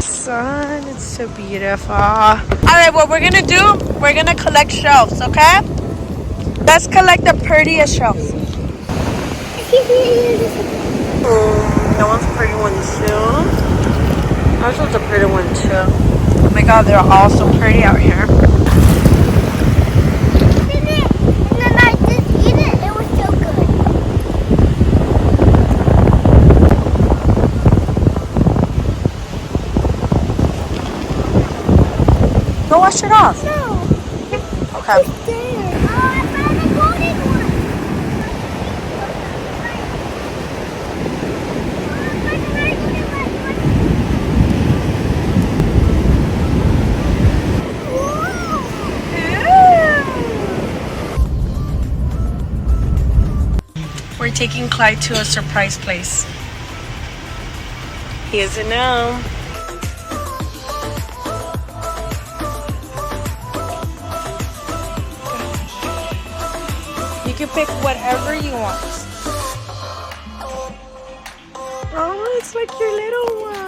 Sun, it's so beautiful. Alright, what we're gonna do, we're gonna collect shells, okay? Let's collect the prettiest shells. That one's a pretty one too. That one's a pretty one too. Oh my god, they're all so pretty out here. Go wash it off. No. Okay. It's there. Oh, I found a golden one. We're taking Clyde to a surprise place. He doesn't know. You can pick whatever you want. Oh, it's like your little one.